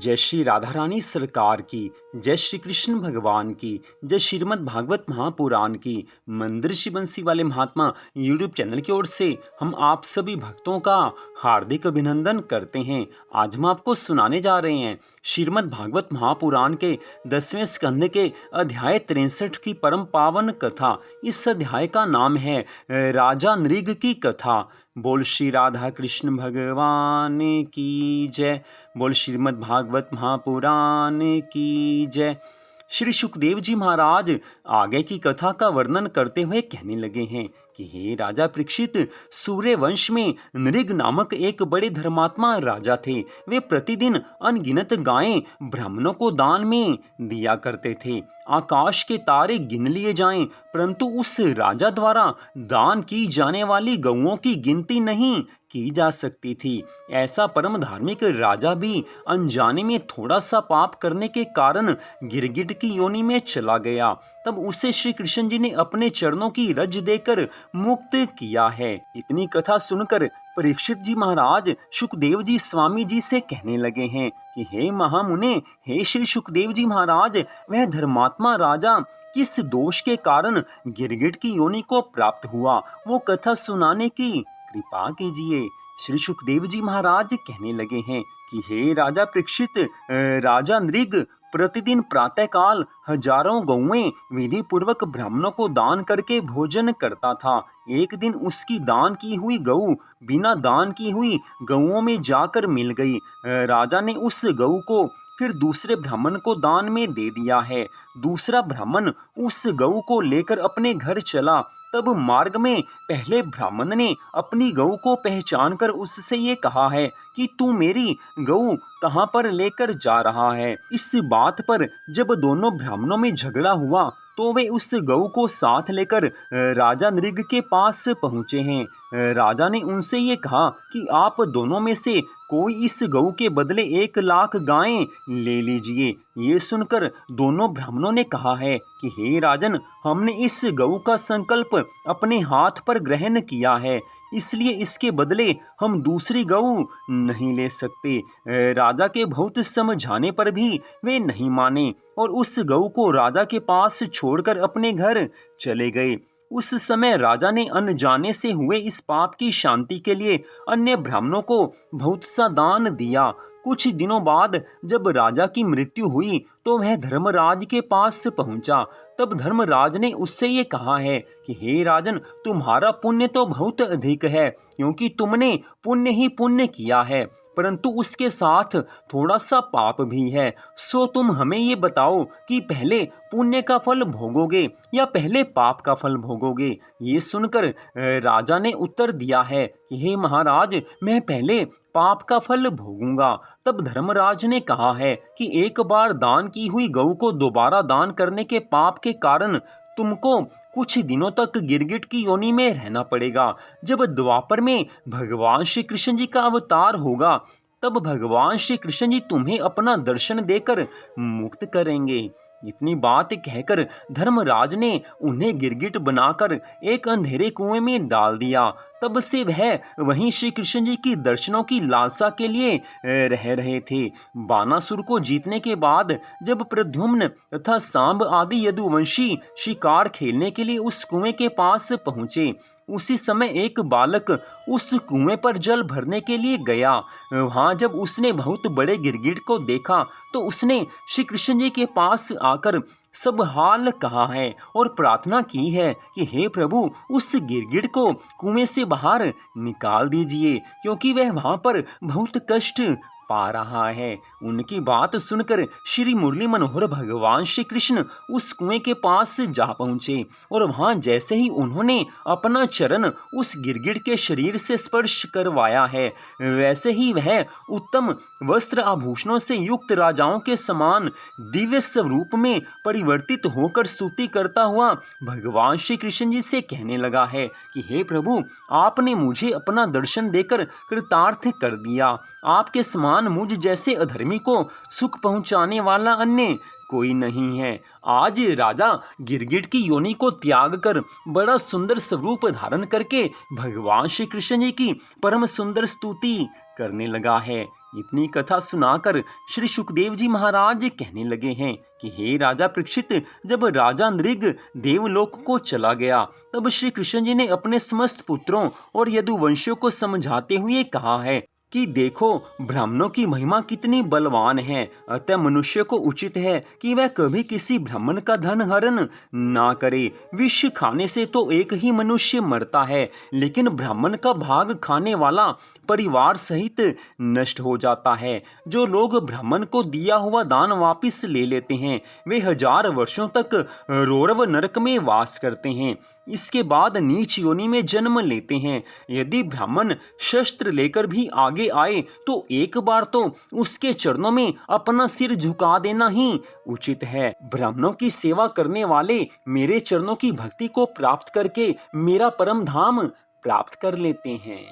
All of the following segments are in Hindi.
जय श्री राधा रानी सरकार की, जय श्री कृष्ण भगवान की, जय श्रीमद् भागवत महापुराण की। मंदिर श्री बंसी वाले महात्मा यूट्यूब चैनल की ओर से हम आप सभी भक्तों का हार्दिक अभिनंदन करते हैं। आज हम आपको सुनाने जा रहे हैं श्रीमद् भागवत महापुराण के 10वें स्कंद के अध्याय 63 की परम पावन कथा। इस अध्याय का नाम है राजा नृग की कथा। बोल श्री राधा कृष्ण भगवान की जय। बोल श्रीमद् भागवत महापुराण की जय। श्री सुखदेव जी महाराज आगे की कथा का वर्णन करते हुए कहने लगे हैं कि हे राजा परीक्षित, सूर्य वंश में नृग नामक एक बड़े धर्मात्मा राजा थे। वे प्रतिदिन अनगिनत गायें ब्राह्मणों को दान में दिया करते थे। आकाश के तारे गिन लिए जाएं, परंतु उस राजा द्वारा दान की जाने वाली गौओं की गिनती नहीं की जा सकती थी। ऐसा परम धार्मिक राजा भी अनजाने में थोड़ा सा पाप करने के कारण गिरगिट की योनि में चला गया। तब उसे श्री कृष्ण जी ने अपने चरणों की रज देकर मुक्त किया है। इतनी कथा सुनकर परीक्षित जी महाराज सुखदेव जी स्वामी जी से कहने लगे हैं कि हे महामुने, हे श्री सुखदेव जी महाराज, वह धर्मात्मा राजा किस दोष के कारण गिरगिट की योनि को प्राप्त हुआ, वो कथा सुनाने की कृपा कीजिए। श्री सुखदेव जी महाराज कहने लगे हैं कि हे राजा परीक्षित, राजा नृग प्रतिदिन प्रातःकाल हजारों गौएं विधि पूर्वक ब्राह्मणों को दान करके भोजन करता था। एक दिन उसकी दान की हुई गऊ बिना दान की हुई गऊओं में जाकर मिल गई। राजा ने उस गऊ को फिर दूसरे ब्राह्मण को दान में दे दिया है। दूसरा ब्राह्मण उस गऊ को लेकर अपने घर चला। तब मार्ग में पहले ब्राह्मण ने अपनी गऊ को पहचान कर उससे ये कहा है कि तू मेरी गऊ कहाँ पर लेकर जा रहा है। इस बात पर जब दोनों ब्राह्मणों में झगड़ा हुआ तो वे उस गऊ को साथ लेकर राजा नृग के पास पहुँचे हैं। राजा ने उनसे ये कहा कि आप दोनों में से कोई इस गऊ के बदले 1,00,000 गायें ले लीजिए। ये सुनकर दोनों ब्राह्मणों ने कहा है कि हे राजन, हमने इस गऊ का संकल्प अपने हाथ पर ग्रहण किया है, इसलिए इसके बदले हम दूसरी गऊ नहीं ले सकते। राजा के बहुत समझाने पर भी वे नहीं माने और उस गऊ को राजा के पास छोड़कर अपने घर चले गए। उस समय राजा ने अनजाने से हुए इस पाप की शांति के लिए अन्य ब्राह्मणों को बहुत सा दान दिया। कुछ दिनों बाद जब राजा की मृत्यु हुई तो वह धर्मराज के पास पहुंचा। तब धर्मराज ने उससे ये कहा है कि हे राजन, तुम्हारा पुण्य तो बहुत अधिक है, क्योंकि तुमने पुण्य ही पुण्य किया है, परंतु उसके साथ थोड़ा सा पाप भी है। सो तुम हमें ये बताओ कि पहले पुण्य का फल भोगोगे या पहले पाप का फल भोगोगे। ये सुनकर राजा ने उत्तर दिया है कि हे महाराज, मैं पहले पाप का फल भोगूंगा। तब धर्मराज ने कहा है कि एक बार दान की हुई गऊ को दोबारा दान करने के पाप के कारण तुमको कुछ दिनों तक गिरगिट की योनि में रहना पड़ेगा। जब द्वापर में भगवान श्री कृष्ण जी का अवतार होगा तब भगवान श्री कृष्ण जी तुम्हें अपना दर्शन देकर मुक्त करेंगे। इतनी बात कहकर धर्मराज ने उन्हें गिरगिट बनाकर एक अंधेरे कुएं में डाल दिया। तब से वह वहीं श्री कृष्ण जी की दर्शनों की लालसा के लिए रह रहे थे। बानासुर को जीतने के बाद जब प्रद्युम्न तथा सांब आदि यदुवंशी शिकार खेलने के लिए उस कुएं के पास पहुंचे, उसी समय एक बालक उस कुएं पर जल भरने के लिए गया। वहां जब उसने बहुत बड़े गिरगिट को देखा तो उसने श्री कृष्ण जी के पास आकर सब हाल कहा है और प्रार्थना की है कि हे प्रभु, उस गिरगिट को कुएं से बाहर निकाल दीजिए, क्योंकि वह वहां पर बहुत कष्ट पा रहा है। उनकी बात सुनकर श्री मुरली मनोहर भगवान श्री कृष्ण उस कुएं के पास जा पहुंचे और वहां जैसे ही उन्होंने अपना चरण उस गिरगिट के शरीर से स्पर्श करवाया है, वैसे ही वह उत्तम वस्त्र आभूषणों से युक्त राजाओं के समान दिव्य स्वरूप में परिवर्तित होकर स्तुति करता हुआ भगवान श्री कृष्ण जी से कहने लगा है कि हे प्रभु, आपने मुझे अपना दर्शन देकर कृतार्थ कर दिया। आपके समान मुझ जैसे अधर्मी को सुख पहुंचाने वाला अन्य कोई नहीं है। आज राजा गिरगिट की योनि को त्याग कर बड़ा सुंदर स्वरूप धारण करके भगवान श्री कृष्ण जी की परम सुंदर स्तुति करने लगा है। इतनी कथा सुनाकर श्री सुखदेव जी महाराज कहने लगे हैं कि हे राजा परीक्षित, जब राजा नृग देवलोक को चला गया तब श्री कृष्ण जी ने अपने समस्त पुत्रों और यदुवंशियों को समझाते हुए कहा है कि देखो ब्राह्मणों की महिमा कितनी बलवान है, अतः मनुष्य को उचित है कि वह कभी किसी ब्राह्मण का धन हरण ना करे। विष खाने से तो एक ही मनुष्य मरता है, लेकिन ब्राह्मण का भाग खाने वाला परिवार सहित नष्ट हो जाता है। जो लोग ब्राह्मण को दिया हुआ दान वापस ले लेते हैं वे 1000 वर्षों तक रौरव नरक में वास करते हैं। इसके बाद नीच योनि में जन्म लेते हैं। यदि ब्राह्मण शस्त्र लेकर भी आगे आए तो एक बार तो उसके चरणों में अपना सिर झुका देना ही उचित है। ब्राह्मणों की सेवा करने वाले मेरे चरणों की भक्ति को प्राप्त करके मेरा परम धाम प्राप्त कर लेते हैं।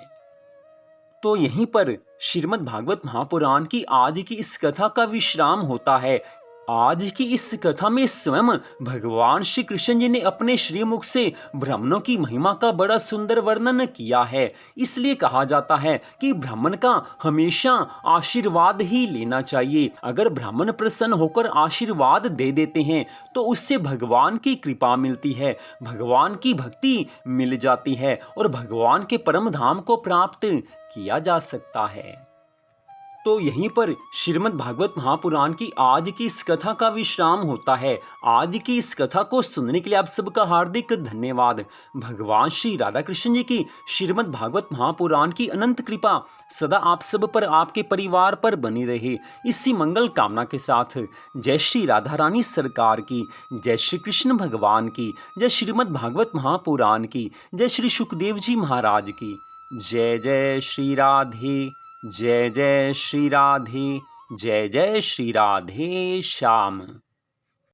तो यहीं पर श्रीमद् भागवत महापुराण की आज की इस कथा का विश्राम होता है। आज की इस कथा में स्वयं भगवान श्री कृष्ण जी ने अपने श्रीमुख से ब्राह्मणों की महिमा का बड़ा सुंदर वर्णन किया है। इसलिए कहा जाता है कि ब्राह्मण का हमेशा आशीर्वाद ही लेना चाहिए। अगर ब्राह्मण प्रसन्न होकर आशीर्वाद दे देते हैं तो उससे भगवान की कृपा मिलती है, भगवान की भक्ति मिल जाती है और भगवान के परम धाम को प्राप्त किया जा सकता है। तो यहीं पर श्रीमद् भागवत महापुराण की आज की इस कथा का विश्राम होता है। आज की इस कथा को सुनने के लिए आप सबका हार्दिक धन्यवाद। भगवान श्री राधा कृष्ण जी की श्रीमद् भागवत महापुराण की अनंत कृपा सदा आप सब पर, आपके परिवार पर बनी रहे, इसी मंगल कामना के साथ जय श्री राधा रानी सरकार की, जय श्री कृष्ण भगवान की, जय श्रीमद् भागवत महापुराण की, जय श्री सुखदेव जी महाराज की। जय जय श्री राधे, जय जय श्री राधे, जय जय श्री राधे श्याम।